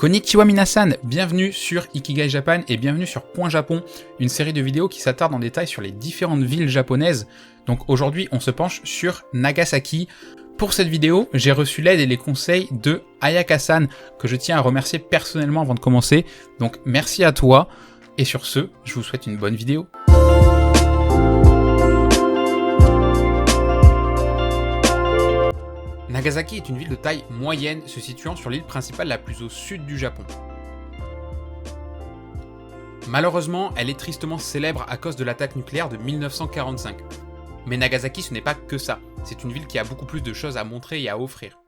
Konnichiwa minasan, bienvenue sur Ikigai Japan et bienvenue sur Point Japon, une série de vidéos qui s'attarde en détail sur les différentes villes japonaises. Donc aujourd'hui on se penche sur Nagasaki. Pour cette vidéo, j'ai reçu l'aide et les conseils de Ayaka-san, que je tiens à remercier personnellement avant de commencer. Donc merci à toi, et sur ce, je vous souhaite une bonne vidéo. Nagasaki est une ville de taille moyenne se situant sur l'île principale la plus au sud du Japon. Malheureusement, elle est tristement célèbre à cause de l'attaque nucléaire de 1945. Mais Nagasaki ce n'est pas que ça, c'est une ville qui a beaucoup plus de choses à montrer et à offrir.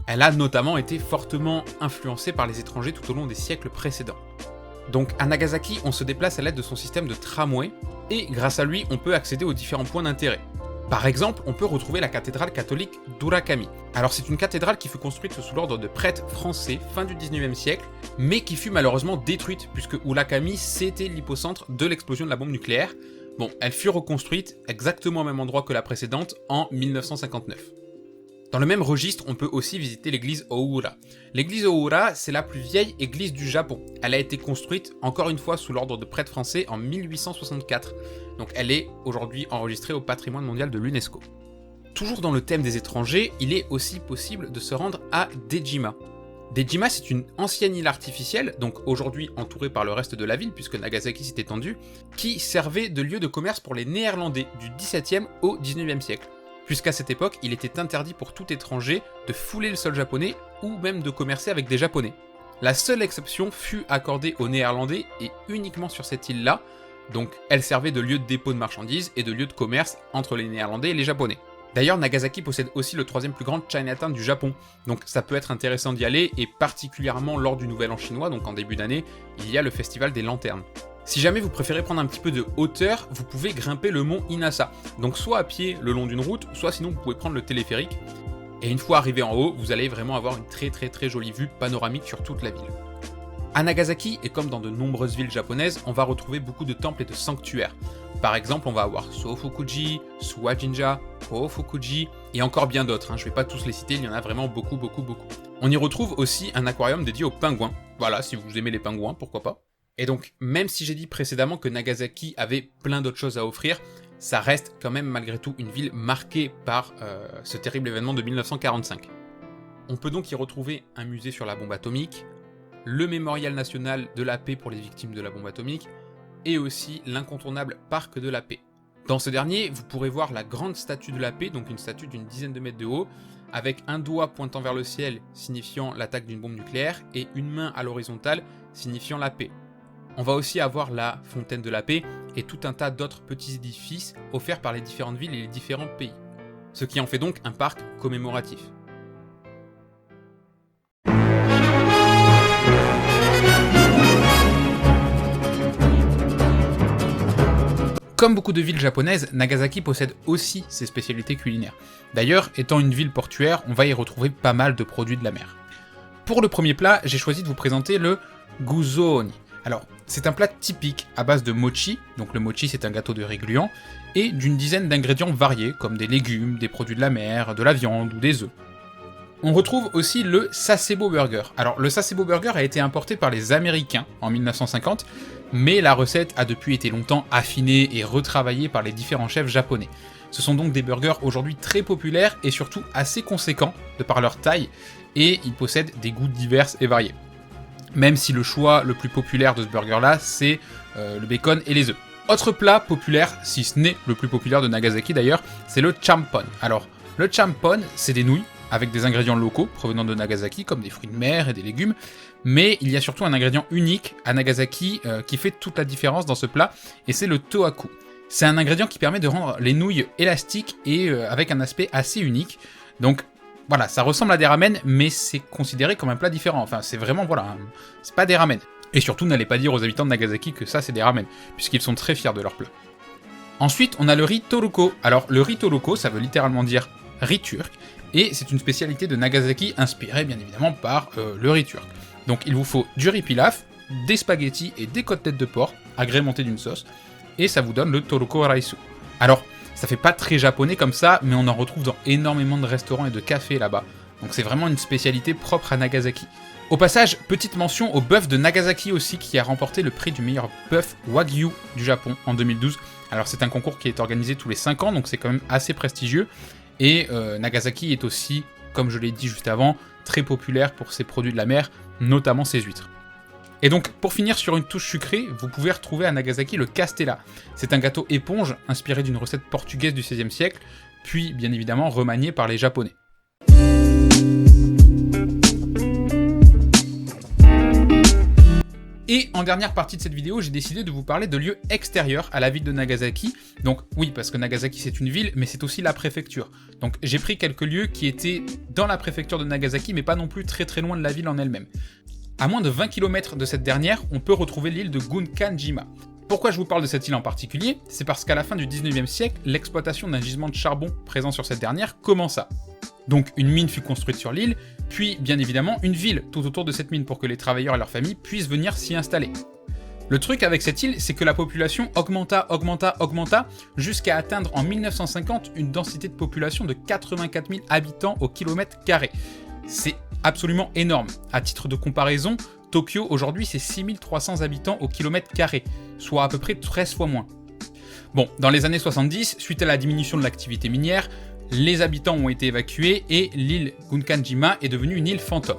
Elle a notamment été fortement influencée par les étrangers tout au long des siècles précédents. Donc à Nagasaki, on se déplace à l'aide de son système de tramway, et grâce à lui, on peut accéder aux différents points d'intérêt. Par exemple, on peut retrouver la cathédrale catholique d'Urakami. Alors c'est une cathédrale qui fut construite sous l'ordre de prêtres français fin du 19e siècle, mais qui fut malheureusement détruite, puisque Urakami c'était l'hypocentre de l'explosion de la bombe nucléaire. Bon, elle fut reconstruite exactement au même endroit que la précédente en 1959. Dans le même registre, on peut aussi visiter l'église Oura. L'église Oura, c'est la plus vieille église du Japon. Elle a été construite, encore une fois, sous l'ordre de prêtres français en 1864. Donc elle est aujourd'hui enregistrée au patrimoine mondial de l'UNESCO. Toujours dans le thème des étrangers, il est aussi possible de se rendre à Dejima. Dejima, c'est une ancienne île artificielle, donc aujourd'hui entourée par le reste de la ville, puisque Nagasaki s'est étendue, qui servait de lieu de commerce pour les Néerlandais du XVIIe au XIXe siècle. Puisqu'à cette époque, il était interdit pour tout étranger de fouler le sol japonais ou même de commercer avec des Japonais. La seule exception fut accordée aux Néerlandais et uniquement sur cette île-là, donc elle servait de lieu de dépôt de marchandises et de lieu de commerce entre les Néerlandais et les Japonais. D'ailleurs, Nagasaki possède aussi le troisième plus grand Chinatown du Japon, donc ça peut être intéressant d'y aller, et particulièrement lors du Nouvel An chinois, donc en début d'année, il y a le festival des lanternes. Si jamais vous préférez prendre un petit peu de hauteur, vous pouvez grimper le mont Inasa, donc soit à pied le long d'une route, soit sinon vous pouvez prendre le téléphérique, et une fois arrivé en haut, vous allez vraiment avoir une très jolie vue panoramique sur toute la ville. À Nagasaki, et comme dans de nombreuses villes japonaises, on va retrouver beaucoup de temples et de sanctuaires. Par exemple, on va avoir Sofukuji, Suwajinja, Hofukuji, et encore bien d'autres, je vais pas tous les citer, il y en a vraiment beaucoup. On y retrouve aussi un aquarium dédié aux pingouins, voilà, si vous aimez les pingouins, pourquoi pas. Et donc, même si j'ai dit précédemment que Nagasaki avait plein d'autres choses à offrir, ça reste quand même malgré tout une ville marquée par ce terrible événement de 1945. On peut donc y retrouver un musée sur la bombe atomique, le mémorial national de la paix pour les victimes de la bombe atomique, et aussi l'incontournable parc de la paix. Dans ce dernier, vous pourrez voir la grande statue de la paix, donc une statue d'une dizaine de mètres de haut, avec un doigt pointant vers le ciel signifiant l'attaque d'une bombe nucléaire, et une main à l'horizontale signifiant la paix. On va aussi avoir la fontaine de la paix, et tout un tas d'autres petits édifices offerts par les différentes villes et les différents pays. Ce qui en fait donc un parc commémoratif. Comme beaucoup de villes japonaises, Nagasaki possède aussi ses spécialités culinaires. D'ailleurs, étant une ville portuaire, on va y retrouver pas mal de produits de la mer. Pour le premier plat, j'ai choisi de vous présenter le Guzoni. Alors, c'est un plat typique à base de mochi, donc le mochi c'est un gâteau de riz gluant, et d'une dizaine d'ingrédients variés, comme des légumes, des produits de la mer, de la viande ou des œufs. On retrouve aussi le Sasebo Burger. Alors, le Sasebo Burger a été importé par les Américains en 1950, mais la recette a depuis été longtemps affinée et retravaillée par les différents chefs japonais. Ce sont donc des burgers aujourd'hui très populaires et surtout assez conséquents de par leur taille, et ils possèdent des goûts divers et variés. Même si le choix le plus populaire de ce burger-là, c'est le bacon et les œufs. Autre plat populaire, si ce n'est le plus populaire de Nagasaki d'ailleurs, c'est le champon. Alors, le champon, c'est des nouilles, avec des ingrédients locaux provenant de Nagasaki, comme des fruits de mer et des légumes, mais il y a surtout un ingrédient unique à Nagasaki qui fait toute la différence dans ce plat, et c'est le tohaku. C'est un ingrédient qui permet de rendre les nouilles élastiques et avec un aspect assez unique, donc voilà, ça ressemble à des ramen, mais c'est considéré comme un plat différent, enfin c'est vraiment, voilà, c'est pas des ramen. Et surtout, n'allez pas dire aux habitants de Nagasaki que ça c'est des ramen, puisqu'ils sont très fiers de leur plat. Ensuite, on a le riz toruko. Alors, le riz toruko, ça veut littéralement dire riz turc, et c'est une spécialité de Nagasaki inspirée bien évidemment par le riz turc. Donc il vous faut du riz pilaf, des spaghettis et des côtelettes de porc, agrémentées d'une sauce, et ça vous donne le toruko raisu. Alors, ça fait pas très japonais comme ça, mais on en retrouve dans énormément de restaurants et de cafés là-bas, donc c'est vraiment une spécialité propre à Nagasaki. Au passage, petite mention au bœuf de Nagasaki aussi, qui a remporté le prix du meilleur bœuf Wagyu du Japon en 2012. Alors c'est un concours qui est organisé tous les 5 ans, donc c'est quand même assez prestigieux. Et Nagasaki est aussi, comme je l'ai dit juste avant, très populaire pour ses produits de la mer, notamment ses huîtres. Et donc, pour finir sur une touche sucrée, vous pouvez retrouver à Nagasaki le castella. C'est un gâteau éponge inspiré d'une recette portugaise du XVIe siècle, puis bien évidemment remanié par les Japonais. Et en dernière partie de cette vidéo, j'ai décidé de vous parler de lieux extérieurs à la ville de Nagasaki. Donc oui, parce que Nagasaki c'est une ville, mais c'est aussi la préfecture. Donc j'ai pris quelques lieux qui étaient dans la préfecture de Nagasaki, mais pas non plus très très loin de la ville en elle-même. À moins de 20 km de cette dernière, on peut retrouver l'île de Gunkanjima. Pourquoi je vous parle de cette île en particulier? C'est parce qu'à la fin du 19e siècle, l'exploitation d'un gisement de charbon présent sur cette dernière commença. Donc une mine fut construite sur l'île, puis bien évidemment une ville tout autour de cette mine pour que les travailleurs et leurs familles puissent venir s'y installer. Le truc avec cette île, c'est que la population augmenta jusqu'à atteindre en 1950 une densité de population de 84 000 habitants au kilomètre carré. C'est absolument énorme. À titre de comparaison, Tokyo aujourd'hui c'est 6300 habitants au kilomètre carré, soit à peu près 13 fois moins. Bon, dans les années 70, suite à la diminution de l'activité minière, les habitants ont été évacués et l'île Gunkanjima est devenue une île fantôme.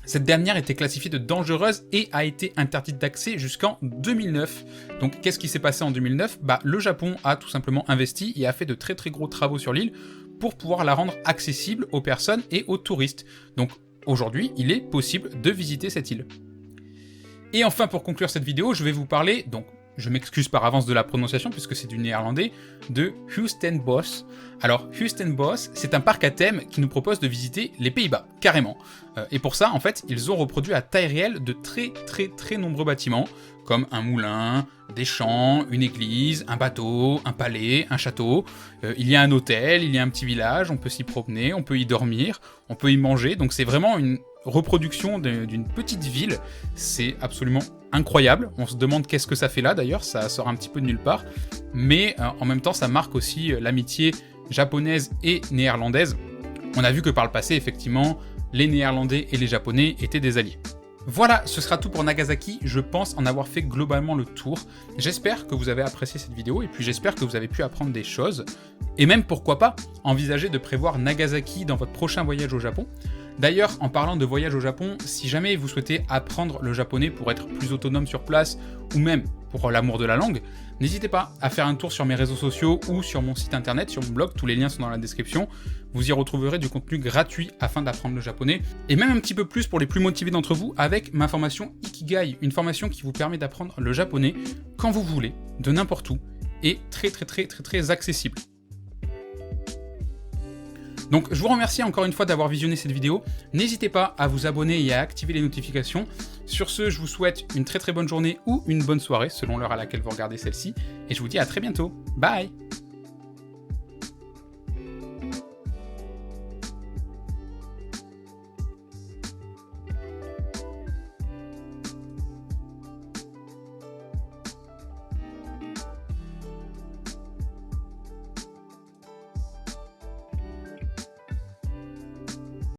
Cette dernière était classifiée de dangereuse et a été interdite d'accès jusqu'en 2009. Donc qu'est-ce qui s'est passé en 2009 ? Le Japon a tout simplement investi et a fait de très très gros travaux sur l'île pour pouvoir la rendre accessible aux personnes et aux touristes. Donc aujourd'hui, il est possible de visiter cette île. Et enfin, pour conclure cette vidéo, je vais vous parler, donc je m'excuse par avance de la prononciation puisque c'est du néerlandais, de Huistenbos. Alors Huistenbos, c'est un parc à thème qui nous propose de visiter les Pays-Bas, carrément. Et pour ça, en fait, ils ont reproduit à taille réelle de très nombreux bâtiments, comme un moulin, des champs, une église, un bateau, un palais, un château. Il y a un hôtel, il y a un petit village, on peut s'y promener, on peut y dormir, on peut y manger. Donc c'est vraiment une reproduction d'une petite ville. C'est absolument incroyable. On se demande qu'est-ce que ça fait là d'ailleurs, ça sort un petit peu de nulle part. Mais en même temps, ça marque aussi l'amitié japonaise et néerlandaise. On a vu que par le passé, effectivement, les Néerlandais et les Japonais étaient des alliés. Voilà, ce sera tout pour Nagasaki, je pense en avoir fait globalement le tour. J'espère que vous avez apprécié cette vidéo et puis j'espère que vous avez pu apprendre des choses. Et même, pourquoi pas, envisager de prévoir Nagasaki dans votre prochain voyage au Japon. D'ailleurs, en parlant de voyage au Japon, si jamais vous souhaitez apprendre le japonais pour être plus autonome sur place, ou même pour l'amour de la langue, n'hésitez pas à faire un tour sur mes réseaux sociaux ou sur mon site internet, sur mon blog, tous les liens sont dans la description. Vous y retrouverez du contenu gratuit afin d'apprendre le japonais, et même un petit peu plus pour les plus motivés d'entre vous avec ma formation Ikigai, une formation qui vous permet d'apprendre le japonais quand vous voulez, de n'importe où, et très accessible. Donc je vous remercie encore une fois d'avoir visionné cette vidéo, n'hésitez pas à vous abonner et à activer les notifications. Sur ce, je vous souhaite une très bonne journée ou une bonne soirée selon l'heure à laquelle vous regardez celle-ci, et je vous dis à très bientôt, bye.